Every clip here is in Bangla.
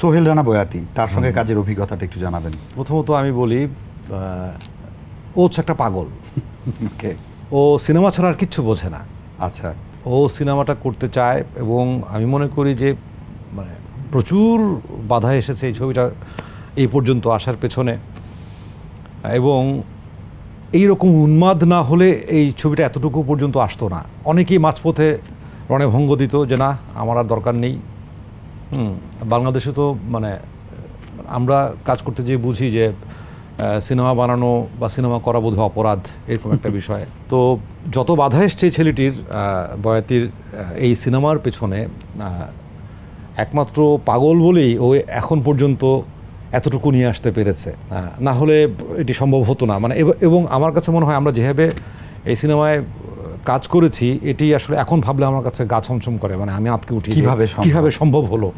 সোহেল রানা বয়াতি, তার সঙ্গে কাজের অভিজ্ঞতাটা একটু জানাবেন। প্রথমত আমি বলি ও হচ্ছে একটা পাগল। ওকে। ও সিনেমা ছাড়া আর কিচ্ছু বোঝে না। আচ্ছা। ও সিনেমাটা করতে চায় এবং আমি মনে করি যে মানে প্রচুর বাধা এসেছে এই ছবিটা এই পর্যন্ত আসার পেছনে, এবং এইরকম উন্মাদ না হলে এই ছবিটা এতটুকু পর্যন্ত আসতো না। অনেকেই মাঝপথে রণে ভঙ্গ দিত যে না আমার আর দরকার নেই। বাংলাদেশে তো মানে আমরা কাজ করতে যেয়ে বুঝি যে সিনেমা বানানো বা সিনেমা করা বোধহয় অপরাধ, এরকম একটা বিষয়। তো যত বাধা এসছে ছেলেটির, বয়াতির এই সিনেমার পেছনে, একমাত্র পাগল বলেই ও এখন পর্যন্ত এতটুকু নিয়ে আসতে পেরেছে, না হলে এটি সম্ভব হতো না। মানে এবং আমার কাছে মনে হয় আমরা যেভাবে এই সিনেমায় কাজ করেছি এটি আসলে এখন ভাবলে আমার কাছে গা ছমছম করে, মানে আমি আটকে উঠি কিভাবে সম্ভব হলো।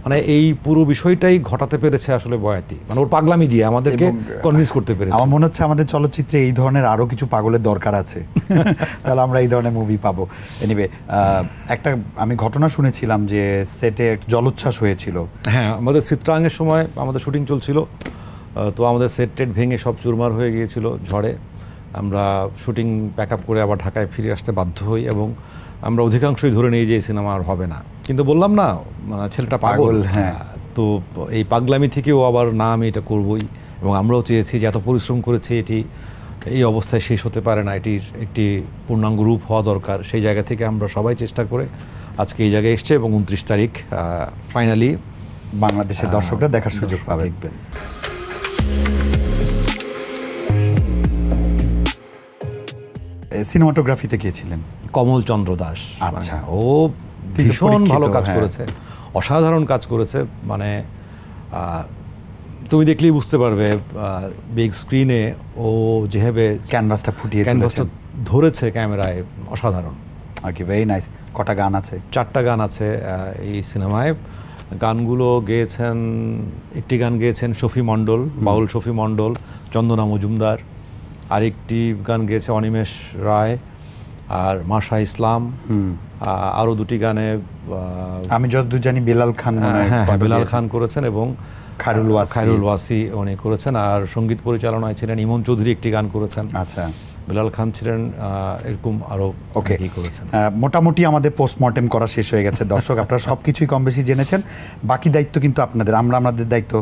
মানে এই পুরো বিষয়টাই ঘটাতে পেরেছে আসলে বয়াতি, মানে ওর পাগলামি দিয়ে আমাদেরকে কনভিন্স করতে পেরেছে। আমার মনে হচ্ছে আমাদের চলচ্চিত্রে এই ধরনের আরও কিছু পাগলের দরকার আছে, তাহলে আমরা এই ধরনের মুভি পাবো। এনিওয়ে, একটা আমি ঘটনা শুনেছিলাম যে সেটে জলোচ্ছ্বাস হয়েছিল। হ্যাঁ, আমাদের চিত্রাঙ্গের সময় আমাদের শুটিং চলছিল, তো আমাদের সেট টেট ভেঙে সব চুরমার হয়ে গিয়েছিল ঝড়ে। আমরা শুটিং প্যাক আপ করে আবার ঢাকায় ফিরে আসতে বাধ্য হই এবং আমরা অধিকাংশই ধরে নিই যে এই সিনেমা আর হবে না। কিন্তু বললাম না, মানে ছেলেটা পাগল। হ্যাঁ, তো এই পাগলামি থেকেও আবার না আমি এটা করবই, এবং আমরাও চেয়েছি যে এত পরিশ্রম করেছি, এটি এই অবস্থায় শেষ হতে পারে না, এটির একটি পূর্ণাঙ্গ রূপ হওয়া দরকার। সেই জায়গা থেকে আমরা সবাই চেষ্টা করে আজকে এই জায়গায় এসছে এবং 29 তারিখ ফাইনালি বাংলাদেশের দর্শকরা দেখার সুযোগ পাবে। দেখবেন। সিনেমাটোগ্রাফিতে কে ছিলেন? কমল চন্দ্র দাস। আচ্ছা। ও ভীষণ ভালো কাজ করেছে, অসাধারণ কাজ করেছে। মানে তুমি দেখলেই বুঝতে পারবে বিগ স্ক্রিনে ও যেভাবে ক্যানভাসটা ফুটিয়ে ধরেছে ক্যামেরায়, অসাধারণ আর কি। Very nice. কটা গান আছে? 4টা গান আছে এই সিনেমায়। গানগুলো গেয়েছেন, একটি গান গেয়েছেন শফি মণ্ডল, বাউল শফি মণ্ডল, চন্দনা মজুমদার। আরেকটি গান গেয়েছে অনিমেষ রায় আর মাশা ইসলাম। আরও 2টি গানে আমি যতদূর জানি বেলাল খান, বেলাল খান করেছেন এবং খায়রুল ওয়াসি উনি করেছেন। আর সঙ্গীত পরিচালনায় ছিলেন ইমন চৌধুরী, একটি গান করেছেন। আচ্ছা। বেলাল খান ছিলেন, এরকম আরও ওকে করেছেন। মোটামুটি আমাদের পোস্টমর্টেম করা শেষ হয়ে গেছে। দর্শক, আপনারা সব কিছুই কম বেশি জেনেছেন, বাকি দায়িত্ব কিন্তু আপনাদের। আমরা আমাদের দায়িত্ব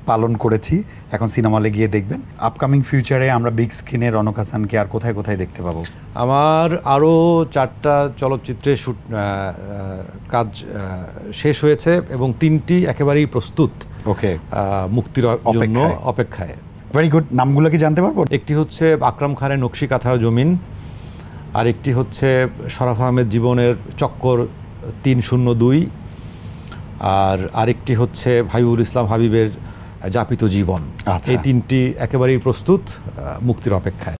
পালন করেছি, এখন সিনেমা হলে গিয়ে দেখবেন। আপকামিং ফিউচারে আমরা বিগ স্ক্রিনে রনক হাসানকে আর কোথায় কোথায় দেখতে পাবো? আমার আরও 4টা চলচ্চিত্রে কাজ শেষ হয়েছে এবং 3টি একেবারেই প্রস্তুত মুক্তির জন্য অপেক্ষায়। Very good. নামগুলো কি জানতে পারবো? একটি হচ্ছে আকরাম খানের নকশি কাঁথার জমিন, আরেকটি হচ্ছে শরাফ আহমেদ জীবনের চক্কর 302, আর আরেকটি হচ্ছে ভাইবুল ইসলাম হাবিবের যাপিত জীবন। এই 3টি একেবারেই প্রস্তুত, মুক্তির অপেক্ষায়।